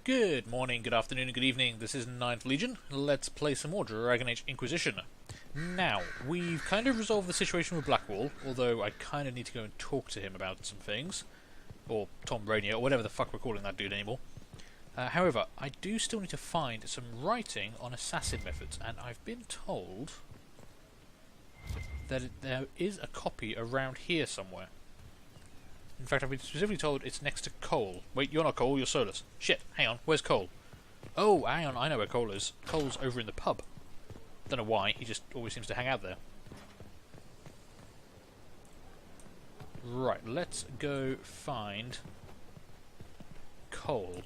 Good morning, good afternoon, and good evening. This is Ninth Legion. Let's play some more Dragon Age Inquisition. Now, we've kind of resolved the situation with Blackwall, although I kind of need to go and talk to him about some things. Or Tom Rainier, or whatever the fuck we're calling that dude anymore. However, I do still need to find some writing on assassin methods, and I've been told that there is a copy around here somewhere. In fact, I've been specifically told it's next to Cole. Wait, you're not Cole, you're Solus. Shit, hang on, where's Cole? Oh, hang on, I know where Cole is. Cole's over in the pub. Don't know why, he just always seems to hang out there. Right, let's go find Cole.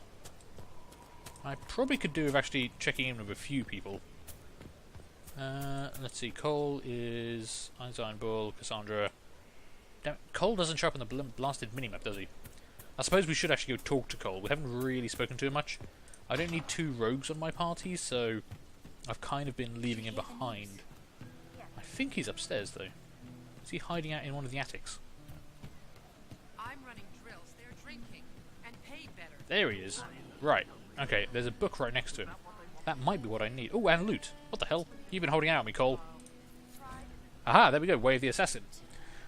I probably could do with actually checking in with a few people. Let's see, Cole is Einstein, Bull, Cassandra. Damn it, Cole doesn't show up on the blasted minimap, does he? I suppose we should actually go talk to Cole. We haven't really spoken to him much. I don't need two rogues on my party, so I've kind of been leaving him behind. I think he's upstairs, though. Is he hiding out in one of the attics? I'm running drills. They're drinking and paid better. There he is. Right. Okay, there's a book right next to him. That might be what I need. Oh, and loot. What the hell? You've been holding out on me, Cole. Aha, there we go. Way of the Assassin.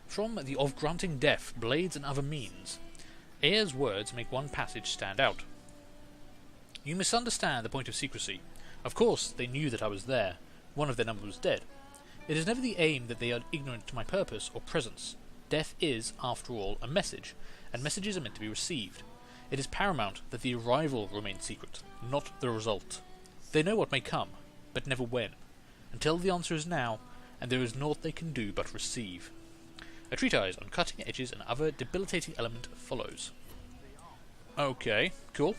From the Of Granting Death, Blades and Other Means. Ayre's words make one passage stand out. You misunderstand the point of secrecy. Of course, they knew that I was there. One of their number was dead. It is never the aim that they are ignorant to my purpose or presence. Death is, after all, a message, and messages are meant to be received. It is paramount that the arrival remain secret, not the result. They know what may come, but never when. Until the answer is now, and there is naught they can do but receive. A treatise on cutting edges and other debilitating element follows. Okay, cool.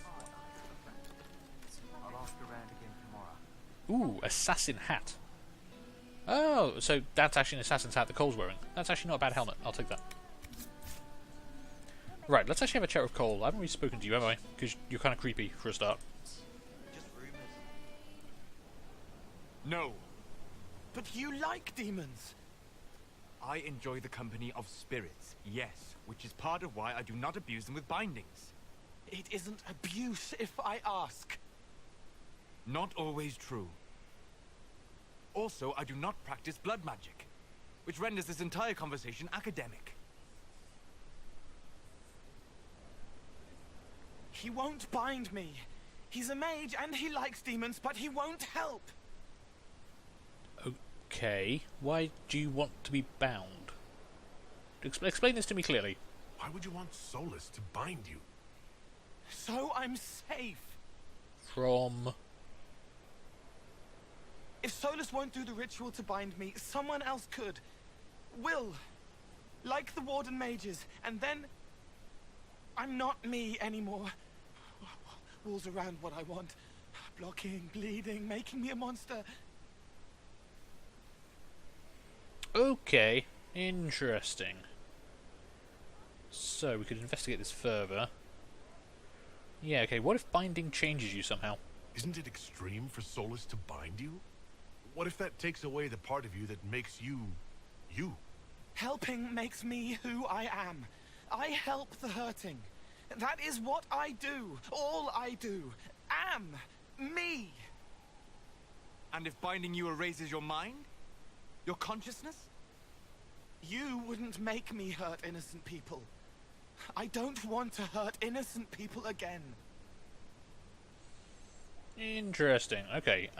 Ooh, assassin hat. Oh, so that's actually an assassin's hat that Cole's wearing. That's actually not a bad helmet. I'll take that. Right, let's actually have a chat with Cole. I haven't really spoken to you, have I? Because you're kind of creepy for a start. Just rumors. No. But you like demons. I enjoy the company of spirits, yes, which is part of why I do not abuse them with bindings. It isn't abuse if I ask. Not always true. Also, I do not practice blood magic, which renders this entire conversation academic. He won't bind me. He's a mage and he likes demons, but he won't help. Okay, why do you want to be bound? Explain this to me clearly. Why would you want Solus to bind you? So I'm safe. From... If Solus won't do the ritual to bind me, someone else could. Will. Like the Warden mages. And then... I'm not me anymore. Walls around what I want. Blocking, bleeding, making me a monster. Okay, interesting. So, we could investigate this further. Yeah, okay, what if binding changes you somehow? Isn't it extreme for Solus to bind you? What if that takes away the part of you that makes you... you? Helping makes me who I am. I help the hurting. That is what I do. All I do. Am. Me. And if binding you erases your mind? Your consciousness? You wouldn't make me hurt innocent people. I don't want to hurt innocent people again. Interesting. Okay.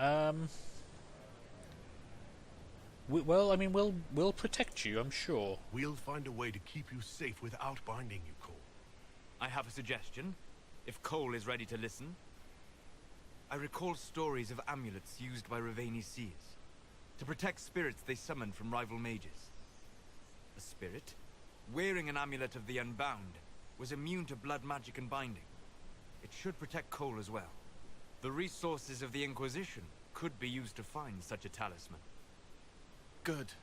Well, I mean, we'll protect you, I'm sure. We'll find a way to keep you safe without binding you, Cole. I have a suggestion, if Cole is ready to listen. I recall stories of amulets used by Raveni seers to protect spirits they summoned from rival mages. A spirit, wearing an amulet of the Unbound, was immune to blood magic and binding. It should protect Cole as well. The resources of the Inquisition could be used to find such a talisman. Good.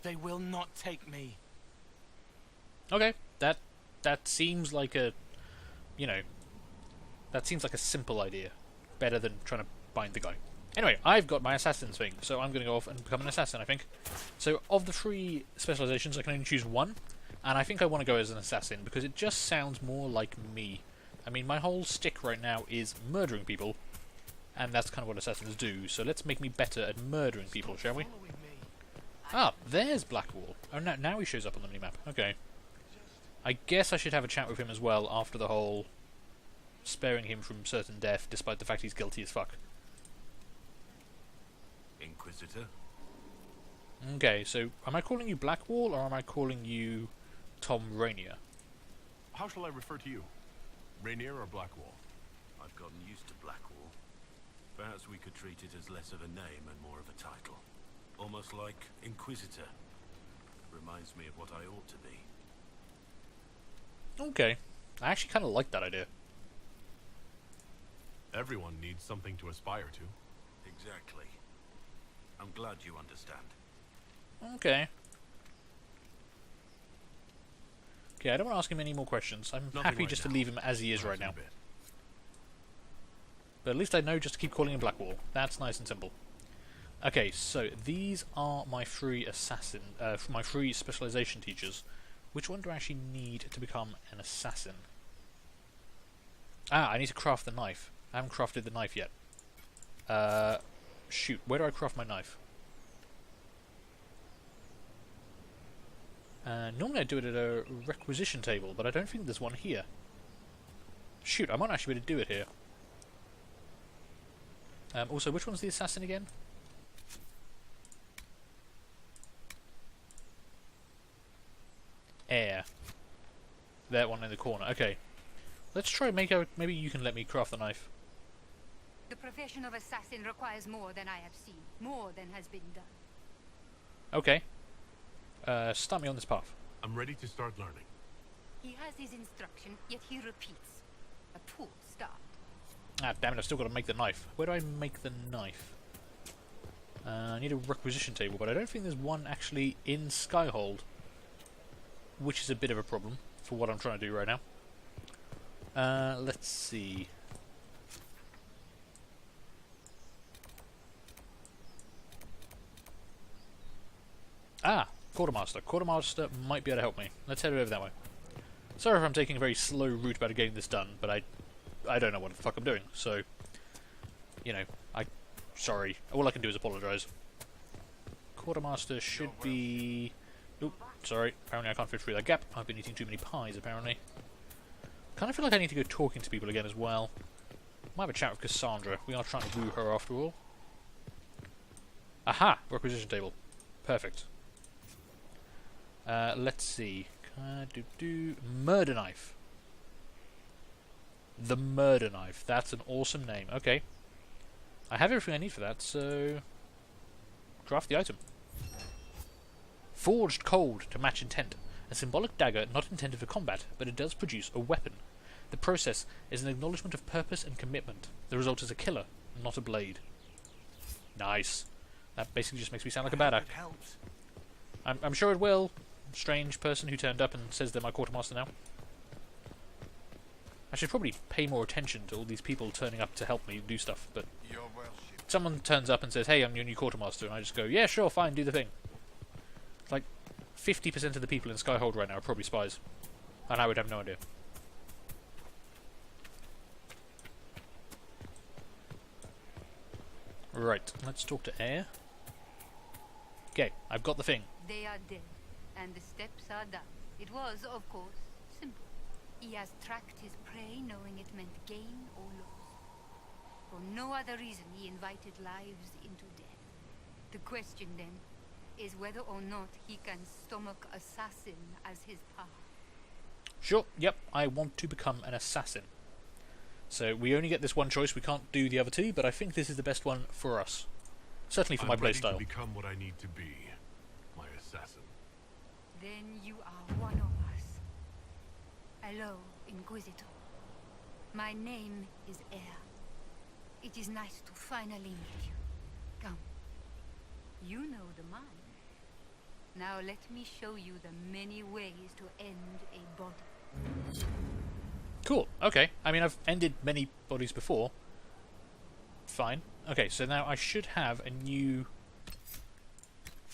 They will not take me. Okay, that seems like a... you know... that seems like a simple idea. Better than trying to bind the guy. Anyway, I've got my assassin's thing, so I'm going to go off and become an assassin, I think. So, of the 3 specializations, I can only choose one, and I think I want to go as an assassin, because it just sounds more like me. I mean, my whole stick right now is murdering people, and that's kind of what assassins do, so let's make me better at murdering people, shall we? Ah, there's Blackwall. Oh, no, now he shows up on the minimap. Okay. I guess I should have a chat with him as well after the whole sparing him from certain death, despite the fact he's guilty as fuck. Inquisitor? Okay, so am I calling you Blackwall, or am I calling you Tom Rainier? How shall I refer to you? Rainier or Blackwall? I've gotten used to Blackwall. Perhaps we could treat it as less of a name and more of a title. Almost like Inquisitor. Reminds me of what I ought to be. Okay. I actually kind of like that idea. Everyone needs something to aspire to. Exactly. I'm glad you understand. Okay. Okay, I don't want to ask him any more questions. I'm happy right just now. to leave him as he is right now. Perhaps in a bit. But at least I know just to keep calling him Blackwall. That's nice and simple. Okay, so these are my free my free specialization teachers. Which one do I actually need to become an assassin? Ah, I need to craft the knife. I haven't crafted the knife yet. Shoot, where do I craft my knife? Normally I do it at a requisition table, but I don't think there's one here. Shoot, I might actually be able to do it here. Also, which one's the assassin again? Air. That one in the corner. Okay. Let's try maybe you can let me craft the knife. The profession of assassin requires more than I have seen, more than has been done. Okay. Start me on this path. I'm ready to start learning. He has his instruction, yet he repeats. A poor start. Ah, damn it, I've still got to make the knife. Where do I make the knife? I need a requisition table, but I don't think there's one actually in Skyhold. Which is a bit of a problem for what I'm trying to do right now. Let's see. Ah, Quartermaster. Quartermaster might be able to help me. Let's head over that way. Sorry if I'm taking a very slow route about getting this done, but I don't know what the fuck I'm doing, so... You know, sorry. All I can do is apologise. Quartermaster should be... Oop, sorry. Apparently I can't fit through that gap. I've been eating too many pies, apparently. Kind of feel like I need to go talking to people again as well. Might have a chat with Cassandra. We are trying to woo her after all. Aha! Requisition table. Perfect. Let's see. Murder knife. The murder knife. That's an awesome name. Okay. I have everything I need for that, so... Craft the item. Forged cold to match intent. A symbolic dagger not intended for combat, but it does produce a weapon. The process is an acknowledgement of purpose and commitment. The result is a killer, not a blade. Nice. That basically just makes me sound like a badass. It helps. I'm sure it will. Strange person who turned up and says they're my quartermaster now. I should probably pay more attention to all these people turning up to help me do stuff, but... Someone turns up and says, hey, I'm your new quartermaster, and I just go, yeah, sure, fine, do the thing. Like, 50% of the people in Skyhold right now are probably spies. And I would have no idea. Right, let's talk to Air. Okay, I've got the thing. They are dead, and the steps are done. It was, of course, simple. He has tracked his prey knowing it meant gain or loss. For no other reason he invited lives into death. The question then is whether or not he can stomach assassin as his path. Sure, yep, I want to become an assassin. So we only get this one choice, we can't do the other two, but I think this is the best one for us. Certainly for my I'm ready playstyle. to become what I need to be. My assassin. Then you are one of us. Hello, Inquisitor. My name is Air. It is nice to finally meet you. Come. You know the mind. Now let me show you the many ways to end a body. Cool, okay. I mean, I've ended many bodies before. Fine. Okay, so now I should have a new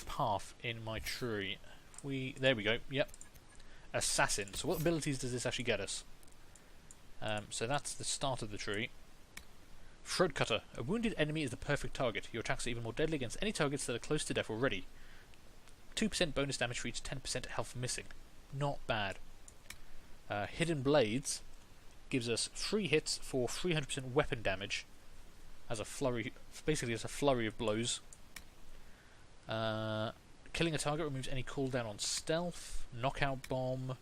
path in my tree. There we go, yep. Assassin. So what abilities does this actually get us? So that's the start of the tree. Throat Cutter. A wounded enemy is the perfect target. Your attacks are even more deadly against any targets that are close to death already. 2% bonus damage for each 10% health missing. Not bad. Hidden Blades gives us 3 hits for 300% weapon damage as a flurry, basically as a flurry of blows. Killing a target removes any cooldown on stealth. Knockout Bomb.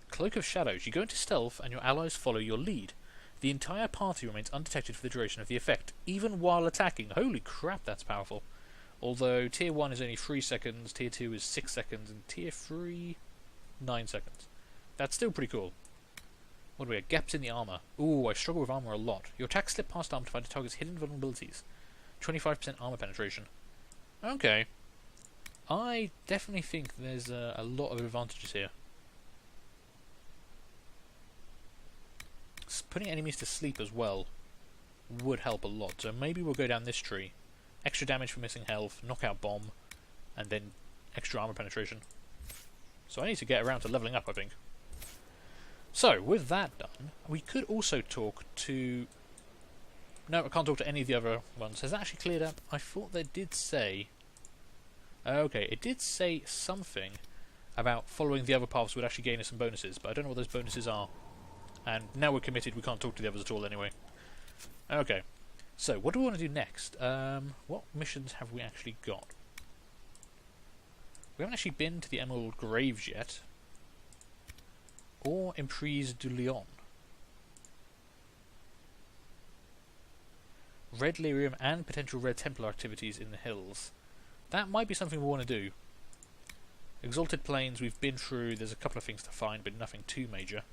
Cloak of Shadows. You go into stealth and your allies follow your lead. The entire party remains undetected for the duration of the effect, even while attacking. Holy crap, that's powerful. Although Tier 1 is only 3 seconds, Tier 2 is 6 seconds, and Tier 3, 9 seconds. That's still pretty cool. What do we get? Gaps in the armor. Ooh, I struggle with armor a lot. Your attacks slip past armor to find a target's hidden vulnerabilities. 25% armor penetration. Okay. I definitely think there's a lot of advantages here. Putting enemies to sleep as well would help a lot. So maybe we'll go down this tree. Extra damage for missing health, knockout bomb, and then extra armor penetration. So I need to get around to leveling up, I think. So, with that done, we could also talk to... No, I can't talk to any of the other ones. Has that actually cleared up? I thought they did say... Okay, it did say something about following the other paths would actually gain us some bonuses, but I don't know what those bonuses are. And now we're committed, we can't talk to the others at all anyway. Okay, so what do we want to do next? What missions have we actually got? We haven't actually been to the Emerald Graves yet. Or Emprise du Lion. Red Lyrium and potential Red Templar activities in the hills. That might be something we want to do. Exalted Plains we've been through, there's a couple of things to find, but nothing too major.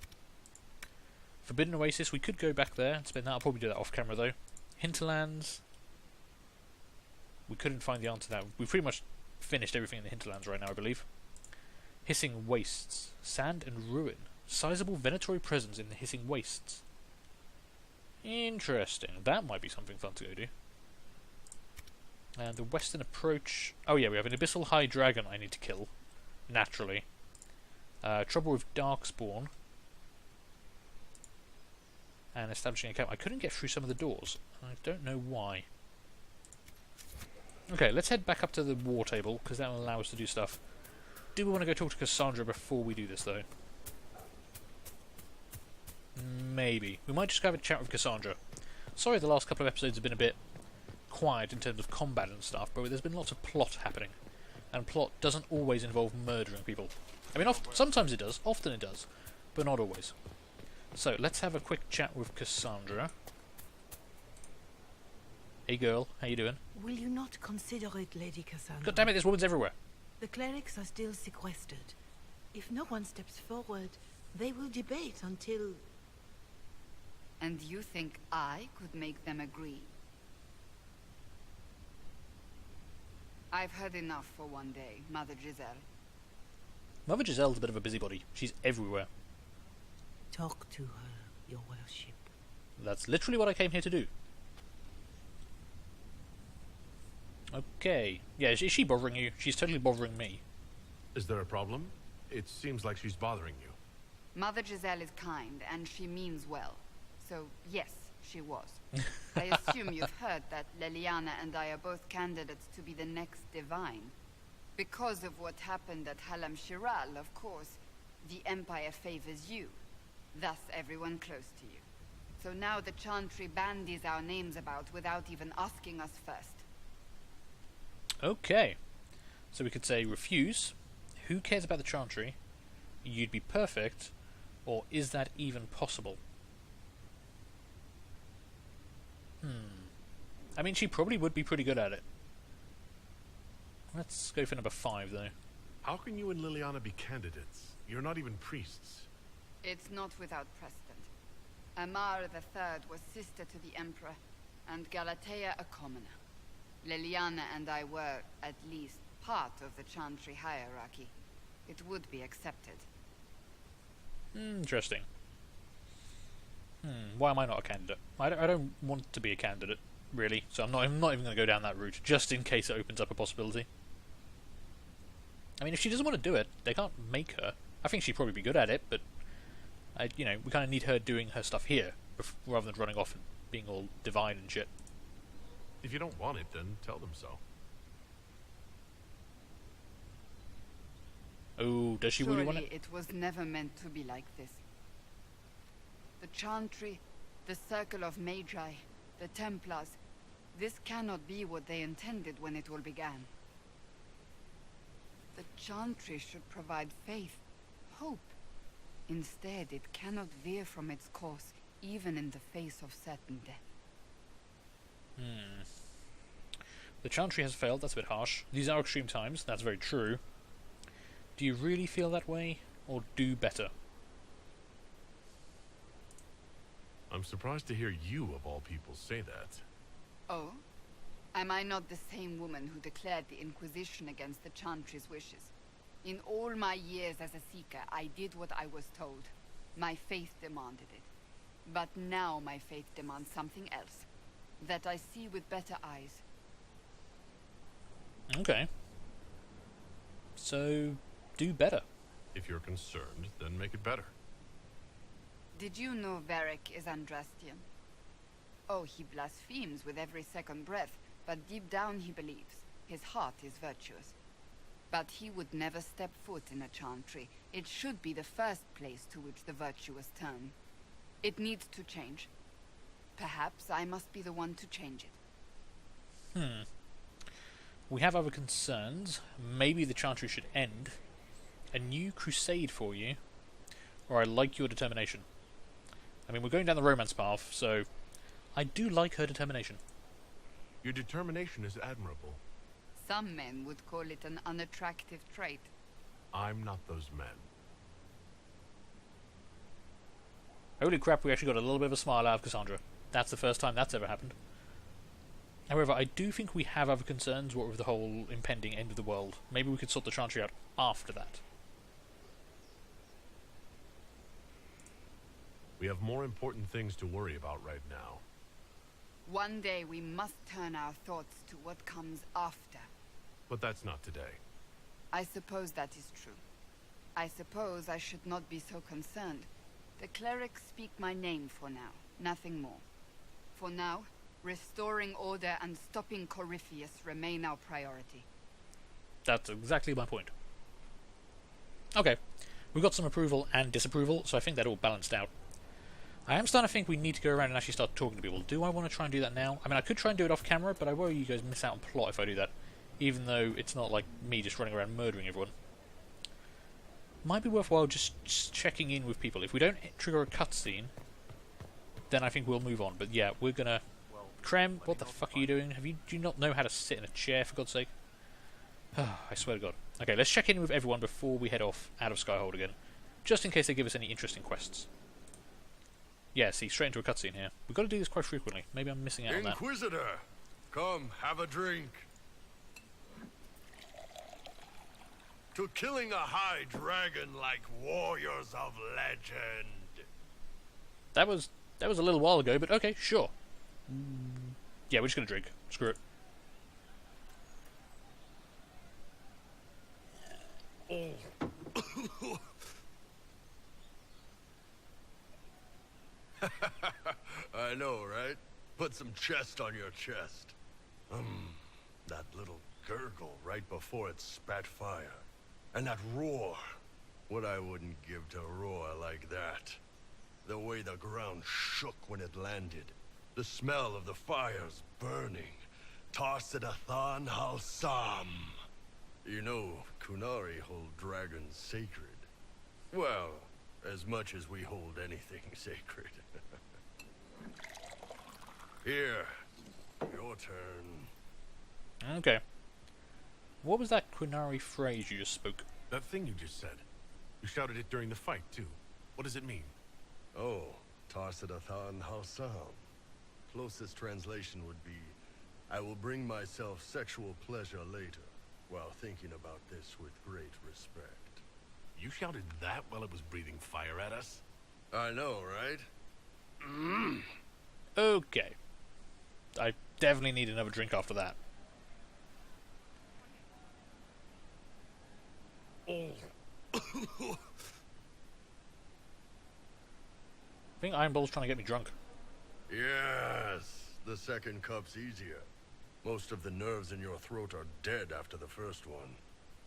Forbidden Oasis, we could go back there and spend that. I'll probably do that off camera though. Hinterlands. We couldn't find the answer to that. We've pretty much finished everything in the Hinterlands right now, I believe. Hissing Wastes. Sand and Ruin. Sizable Venatory presence in the Hissing Wastes. Interesting. That might be something fun to go do. And the Western Approach... Oh yeah, we have an Abyssal High Dragon I need to kill. Naturally. Trouble with Darkspawn. And establishing a camp. I couldn't get through some of the doors. I don't know why. Okay, let's head back up to the war table, because that will allow us to do stuff. Do we want to go talk to Cassandra before we do this, though? Maybe. We might just have a chat with Cassandra. Sorry the last couple of episodes have been a bit quiet in terms of combat and stuff, but there's been lots of plot happening. And plot doesn't always involve murdering people. I mean, sometimes it does, often it does, but not always. So, let's have a quick chat with Cassandra. Hey girl, how you doing? Will you not consider it, Lady Cassandra? God damn it, this woman's everywhere. The clerics are still sequestered. If no one steps forward, they will debate until... And you think I could make them agree? I've had enough for one day, Mother Giselle. Mother Giselle's a bit of a busybody. She's everywhere. Talk to her, your worship. That's literally what I came here to do. Okay. Yeah, is she bothering you? She's totally bothering me. Is there a problem? It seems like she's bothering you. Mother Giselle is kind, and she means well. So, yes, she was. I assume you've heard that Leliana and I are both candidates to be the next divine. Because of what happened at Halam Shiral, of course, the Empire favors you. Thus, everyone close to you. So now the Chantry bandies our names about without even asking us first. Okay. So we could say refuse. Who cares about the Chantry? You'd be perfect. Or is that even possible? I mean, she probably would be pretty good at it. Let's go for number 5, though. How can you and Liliana be candidates? You're not even priests. It's not without precedent. Amar III was sister to the Emperor, and Galatea a commoner. Leliana and I were, at least, part of the Chantry hierarchy. It would be accepted. Interesting. Why am I not a candidate? I don't want to be a candidate, really, so I'm not even going to go down that route, just in case it opens up a possibility. I mean, if she doesn't want to do it, they can't make her. I think she'd probably be good at it, but You know, we kind of need her doing her stuff here, rather than running off and being all divine and shit. If you don't want it, then tell them so. Oh, does she really want Surely it? it was never meant to be like this. The Chantry, the Circle of Magi, the Templars. This cannot be what they intended when it all began. The Chantry should provide faith, hope. Instead, it cannot veer from its course, even in the face of certain death. The Chantry has failed, that's a bit harsh. These are extreme times, that's very true. Do you really feel that way, or do better? I'm surprised to hear you, of all people, say that. Oh? Am I not the same woman who declared the Inquisition against the Chantry's wishes? In all my years as a Seeker, I did what I was told. My faith demanded it. But now my faith demands something else. That I see with better eyes. Okay. So, do better. If you're concerned, then make it better. Did you know Varric is Andrastian? Oh, he blasphemes with every second breath, but deep down he believes. His heart is virtuous. But he would never step foot in a Chantry. It should be the first place to which the virtuous turn. It needs to change. Perhaps I must be the one to change it. We have other concerns. Maybe the Chantry should end. A new crusade for you. Or I like your determination. I mean, we're going down the romance path, so I do like her determination. Your determination is admirable. Some men would call it an unattractive trait. I'm not those men. Holy crap, we actually got a little bit of a smile out of Cassandra. That's the first time that's ever happened. However, I do think we have other concerns, what with the whole impending end of the world. Maybe we could sort the Chantry out after that. We have more important things to worry about right now. One day we must turn our thoughts to what comes after. But that's not today. I suppose that is true. I suppose I should not be so concerned. The clerics speak my name for now, nothing more. For now, restoring order and stopping Corypheus remain our priority. That's exactly my point. Okay, we've got some approval and disapproval, so I think that all balanced out. I am starting to think we need to go around and actually start talking to people. Do I want to try and do that now? I mean, I could try and do it off camera, but I worry you guys miss out on plot if I do that. Even though it's not like me just running around murdering everyone. Might be worthwhile just checking in with people. If we don't trigger a cutscene, then I think we'll move on. But yeah, we're gonna... Krem, what the fuck are you doing? Do you not know how to sit in a chair, for God's sake? I swear to God. Okay, let's check in with everyone before we head off out of Skyhold again. Just in case they give us any interesting quests. Yeah, see, straight into a cutscene here. We've got to do this quite frequently. Maybe I'm missing out on that. Inquisitor! Come, have a drink. To killing a high dragon like warriors of legend. That was a little while ago, but okay, sure. Yeah, we're just gonna drink. Screw it. Oh. I know, right? Put some chest on your chest. That little gurgle right before it spat fire. And that roar. What I wouldn't give to roar like that. The way the ground shook when it landed. The smell of the fires burning. Tarsidathan Halsam. You know, Kunari hold dragons sacred. Well, as much as we hold anything sacred. Here, your turn. Okay. What was that Quinari phrase you just spoke? That thing you just said. You shouted it during the fight, too. What does it mean? Oh, Tarsidathan Halsam. Closest translation would be, I will bring myself sexual pleasure later, while thinking about this with great respect. You shouted that while it was breathing fire at us? I know, right? Okay. I definitely need another drink after that. Oh. think Iron Bull's trying to get me drunk. Yes, the second cup's easier. Most of the nerves in your throat are dead after the first one.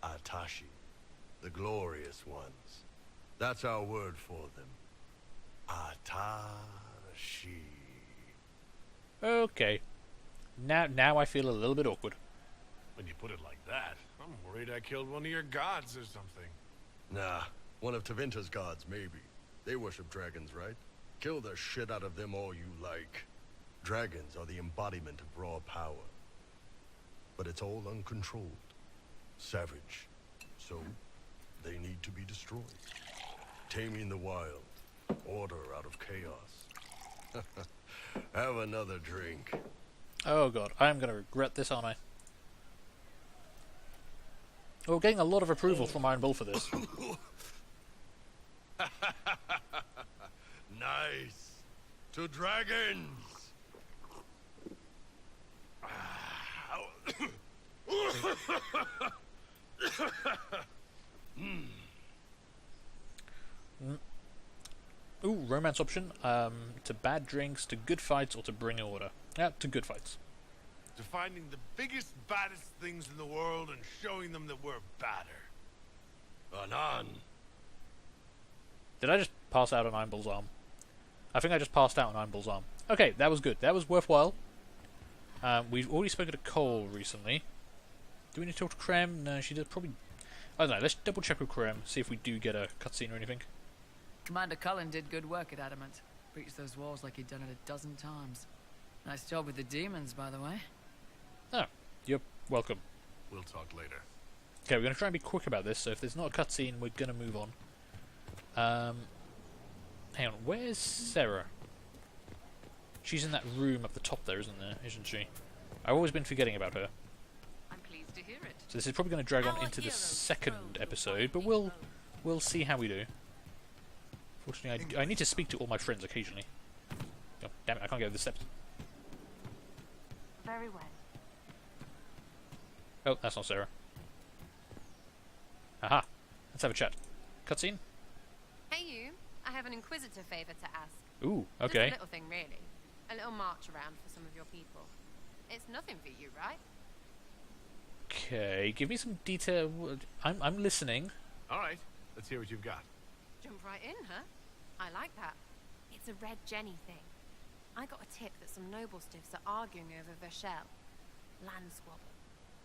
Atashi. The glorious ones. That's our word for them. Atashi. Okay. Now I feel a little bit awkward. When you put it like that, I'm worried I killed one of your gods or something. Nah, one of Tevinter's gods, maybe. They worship dragons, right? Kill the shit out of them all you like. Dragons are the embodiment of raw power. But it's all uncontrolled. Savage. So, they need to be destroyed. Taming the wild. Order out of chaos. Have another drink. Oh god, I'm going to regret this, aren't I? Oh, we're getting a lot of approval from Iron Bull for this. Nice. To dragons. Ooh, romance option. To bad drinks, to good fights, or to bring order. Yeah, to good fights. To finding the biggest, baddest things in the world and showing them that we're badder. Anan. Did I just pass out on Iron Bull's arm? I think I just passed out on Iron Bull's arm. Okay, that was good. That was worthwhile. We've already spoken to Cole recently. Do we need to talk to Krem? No, she did probably... I don't know, let's double check with Krem, see if we do get a cutscene or anything. Commander Cullen did good work at Adamant. Breached those walls like he'd done it a dozen times. Nice job with the demons, by the way. Oh, you're welcome. We'll talk later. Okay, we're going to try and be quick about this, so if there's not a cutscene, we're going to move on. Hang on, where's Sarah? She's in that room up the top there, isn't she? I've always been forgetting about her. I'm pleased to hear it. So this is probably going to drag on into the second episode, but we'll see how we do. Fortunately, I need to speak to all my friends occasionally. Oh, damn it, I can't go up the steps. Very well. Oh, that's not Sarah. Aha! Let's have a chat. Cutscene? Hey you, I have an Inquisitor favor to ask. Ooh, Just okay. a little thing really. A little march around for some of your people. It's nothing for you, right? Okay, give me some detail. I'm listening. Alright, let's hear what you've got. Jump right in, huh? I like that. It's a Red Jenny thing. I got a tip that some noble stiffs are arguing over Verschel. Land squabble.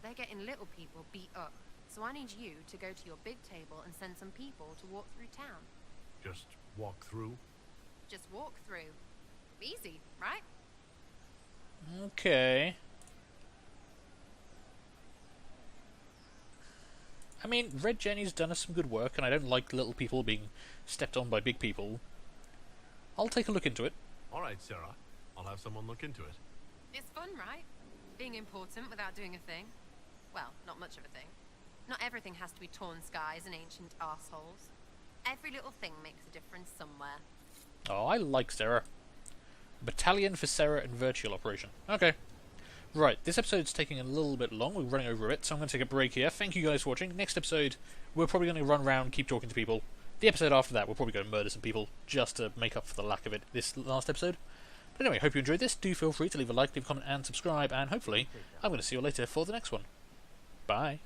They're getting little people beat up. So I need you to go to your big table and send some people to walk through town. Just walk through? Just walk through. Easy, right? Okay. I mean, Red Jenny's done us some good work, and I don't like little people being stepped on by big people. I'll take a look into it. Alright, Sarah. I'll have someone look into it. It's fun, right? Being important without doing a thing. Well, not much of a thing. Not everything has to be torn skies and ancient arseholes. Every little thing makes a difference somewhere. Oh, I like Sarah. Battalion for Sarah and Virtual Operation. Okay. Right, this episode's taking a little bit long. We're running over a bit, so I'm going to take a break here. Thank you guys for watching. Next episode, we're probably going to run around, keep talking to people. The episode after that, we're probably going to murder some people, just to make up for the lack of it this last episode. But anyway, hope you enjoyed this. Do feel free to leave a like, leave a comment, and subscribe, and hopefully, I'm going to see you later for the next one. Bye.